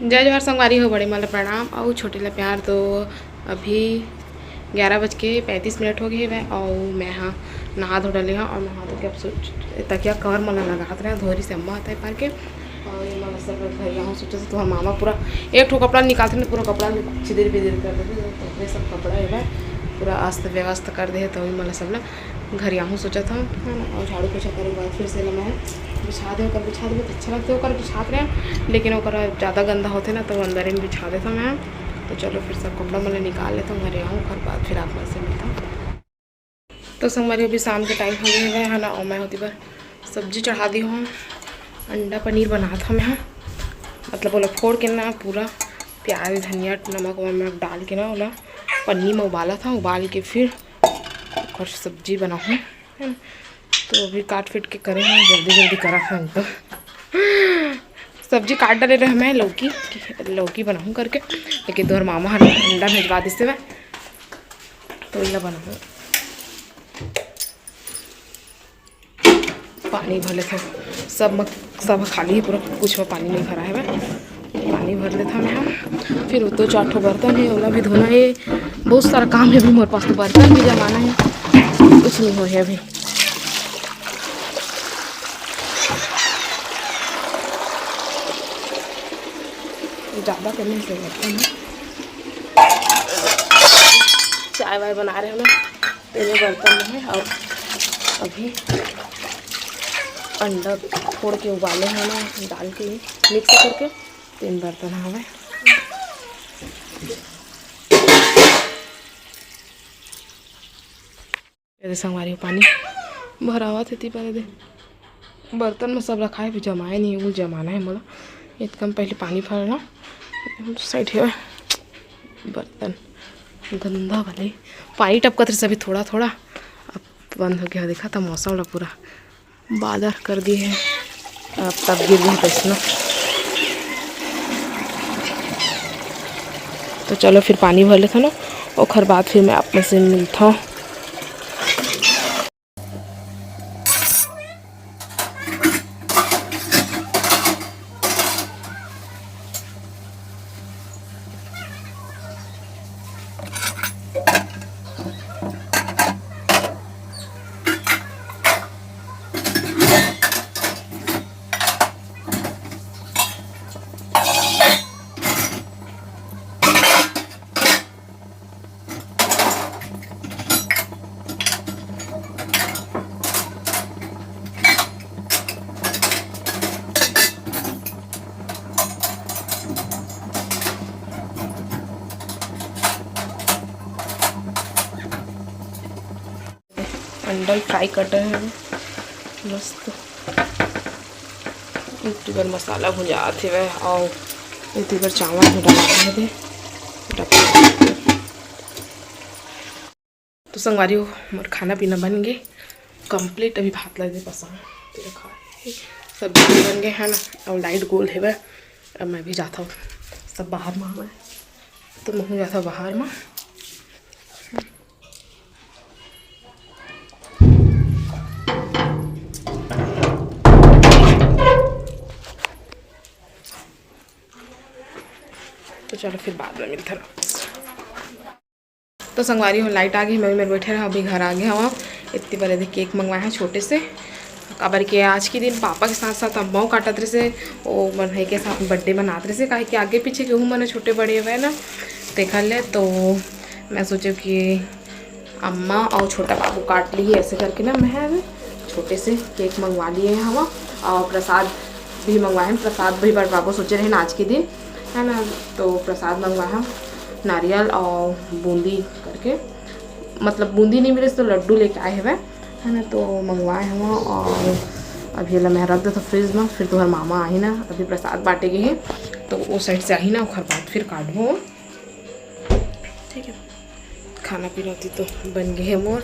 जय जवाहर संगवारी हो बड़े माला प्रणाम और छोटे ला प्यार। तो अभी 11:35 हो गए वह और मैं हाँ नहा धो डले हाँ और नहा धो के अब तकिया कवर मला लगाते रहे धोरी से अम्मा आता है पार के और ये मैं सब घर यहाँ सोचा तो हमारे मामा पूरा एक ठो कपड़ा निकालते ना पूरा कपड़ा चिदिर बिदिर कर देते तो सब कपड़ा है पूरा अस्त व्यवस्था कर दे तो मतलब सब ना घर यहाँ सोचा था है ना। और झाड़ू पोछा करे बाद फिर से मैं बिछा दे कर बिछा दे तो अच्छा लगता है बिछाते रहे लेकिन वो ज़्यादा गंदा होते ना तो अंदर में बिछा देता मैं। तो चलो फिर सब कपड़ा मैंने निकाल लेता हूँ घर आऊँ घर बाद फिर आप से मिलता हूँ। तो संगवारी अभी शाम के टाइम हो गए है ना और मैं होती बार सब्जी चढ़ा दी हूँ। अंडा पनीर बना था मैं मतलब बोला फोड़ के ना पूरा प्याज धनिया नमक वमक डाल के ना बोला पनीर में उबाला था उबाल के फिर और सब्जी बनाऊँ है ना। तो अभी काट फिट के करे हैं जल्दी जल्दी करा था एकदम सब्जी काट डाले रहे मैं लौकी बनाऊँ करके लेकिन दोहर मामा अंडा भिजवा दी से मैं तो इला बनाऊँ। पानी भर लेता सब खाली है पूरा कुछ में पानी नहीं भरा है मैं पानी भर लेता मैं। फिर वो तो 4 ठो बर्तन है ओला भी धोना है बहुत सारा काम है अभी मेरे पास तो बर्तन भी जमाना है कुछ नहीं हो है अभी। ज़्यादा करने से बर्तन है चाय वाय बना रहे हैं मैं तेरे बर्तन में है और अभी अंडा फोड़ के उबाले हैं ना डाल के मिक्स करके 3 बर्तन हमें संगवारी पानी भरा हुआ थे पहले दे बर्तन में सब रखा है भी जमाए नहीं वो जमाना है मोला एकदम पहले पानी भरना साइड है बर्तन गंदा वाले पानी टपका थे सभी थोड़ा थोड़ा अब बंद हो गया देखा था मौसम वाला पूरा बादल कर दिए है अब तब गिर गई पैसना। तो चलो फिर पानी भर लेता ना और खर बाद फिर मैं अपने से मिलता हूँ। अंडा फ्राई कर रहे हैं मस्त इतनी बार मसाला भुंजाते हुए और इतनी बार चावल भी डाला थे। तो संगवारी हो हमारा खाना पीना बन गए कंप्लीट अभी भात लगे पसंद सब्जी बन गए है ना और लाइट गोल है वह अब मैं भी जाता हूँ सब बाहर में मैं तो मैं जाता बाहर में। तो चलो फिर बाद में मिलते रहो। तो संगवारी हो लाइट आ गई मैं मेरे बैठे रहा अभी घर आ गया वहाँ इतनी बड़े थे केक मंगवाए हैं छोटे से काबर के आज के दिन पापा के साथ साथ अम्माओं काटत रहे से वो मन के साथ बर्थडे मनाते रहे से काहे कि आगे पीछे गेहूँ मैंने छोटे बड़े हुए ना देखा ले। तो मैं सोचा कि अम्मा और छोटा बाबू काट लिए ऐसे करके ना मैं छोटे से केक मंगवा लिए हैं हम और प्रसाद भी मंगवाए हैं। प्रसाद भी बड़े बाबू सोचे रहे ना आज के दिन है ना तो प्रसाद मंगवाया नारियल और बूंदी करके मतलब बूंदी नहीं मिले तो लड्डू लेके आए हुए है ना तो मंगवाए हम और अभी मैं रख दे तो फ्रिज में फिर तुम्हारे मामा आई ना अभी प्रसाद बांटे गए हैं तो वो साइड से आई ना और बाद फिर काटबो ठीक है। खाना पीना होती तो बन गए है मोर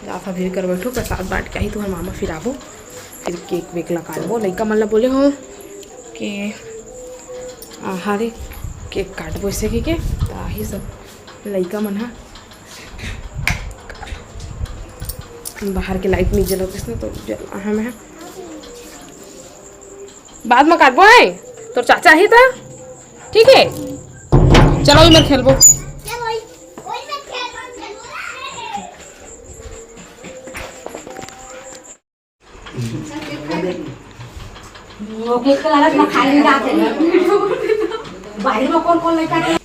जाता भी कर बैठो प्रसाद बांट के आई तुम्हारे मामा फिर आबो फिर केक वेक ला काटबो लड़का मतलब बोले हो कि हारे केक काटबो ऐसे के तो ही सब लड़का मन हा बाहर के लाइट नहीं जलो किसने तो जल में बाद में काटबो है तो चाचा ही था ठीक है चलो अभी मैं खेलबो ओके के लालच में खाली जाते हैं बाहर में कौन लेकर के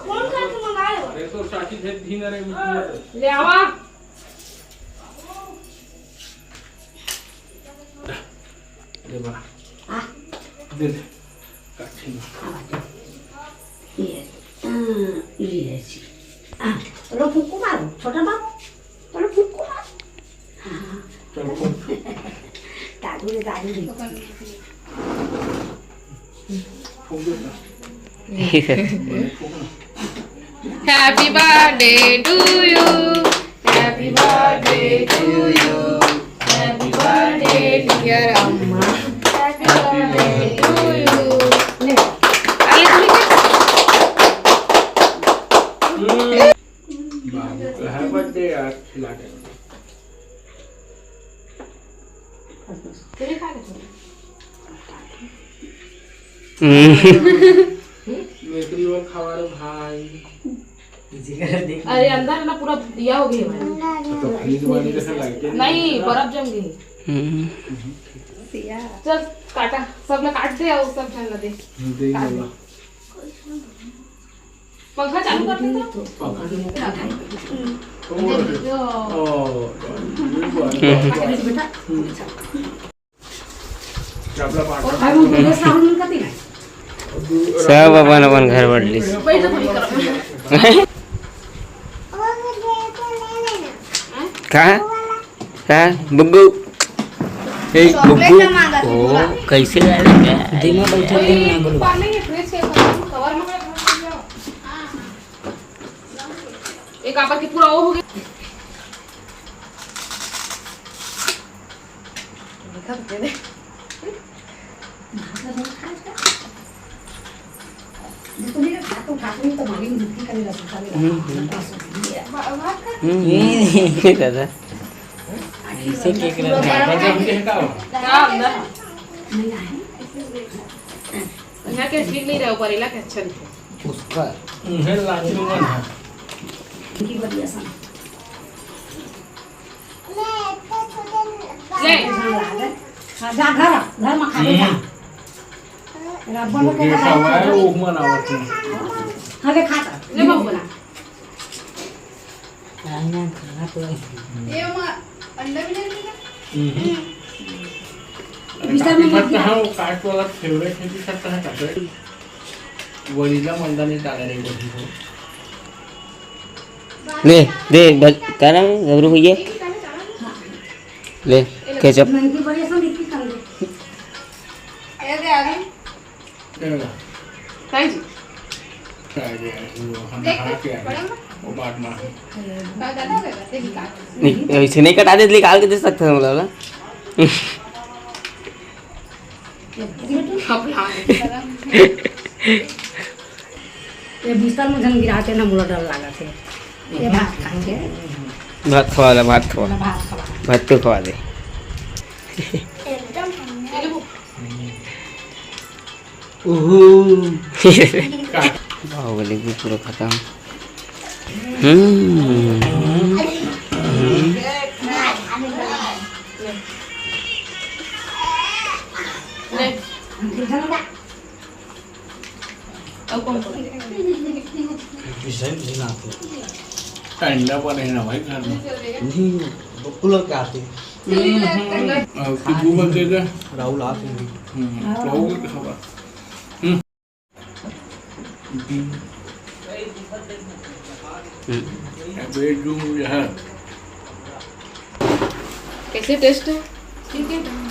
कौन सा तुम मंगाए हो अरे तो चाची थे धी ना रे ले आवा ले बा हां दे काठी ये जी लो फुक्कू मारो छोटा बाबू चलो फुक्कू मारो चलो दादू ने फूक दो ना happy birthday to you happy birthday to you happy birthday dear अम्मा हैप्पी बर्थडे टू यू ले अरे बाबू का है बर्थडे यार खिला दे तेरे खा ले मेकरी और खावा रे भाई अरे अंदर ना पूरा दिया हो गया है तो फ्रीज वाली जैसे लाइट नहीं बर्फ जम गई चल काटा सब लोग काट दे और सब चलना दे दे बोला पंखा चालू कर दे तो बेटा चावला पाट भाई वो मेरे सामने कती नहीं सब अपन अपन घर बढ़ली बैठ थोड़ी करो कहा बुग्गू ए बुग्गू ओ कैसे डालेंगे दिन में बैठे दिन में बोलो पानी है फ्रिज के कवर में एक आपा की पूरा वो हो गया देखा तो दे तो नहीं खातो खातो तो मारी दुखी करे रहा सुखा ले दादा ऐसे केक रहा हमके हटाओ क्या अंदर यहाँ के ठीक नहीं रहा ऊपर इला के अच्छा नहीं उसका है लाची में ना की बढ़िया सा ले हां जा घर में खा ले जा रब्बा को ये खावा है वो मनावत है हवे खाता ले बाबू बोला खाना खाना तो ये अंडा भी नहीं मिलेगा बिस्तर में मत है वो काट वाला फेवरेट है कि सकता है काट वलीला मंदानी डालने को ले दे क्या नाम है गबरू भैया ले केचप महंगी बढ़िया सा दिखती कर दे ये दे आगे देगा काई जी क्या है वो हम खा के आए वो बात मार ऐसे नहीं कटा दे निकाल के दे सकते हैं बोला ये बिस्तर में जन गिराते ना मुला डर लगा थे ये भात खाएंगे भात खवा भात खवा भात तो खवा दे बाहुबली भी पूरा खत्म ठंडा पड़े ना भाई घर में बकुल क्या आते किबू में दे दे राहुल आते राहुल की खबर बेडरूम जो है कैसे टेस्ट है ठीक है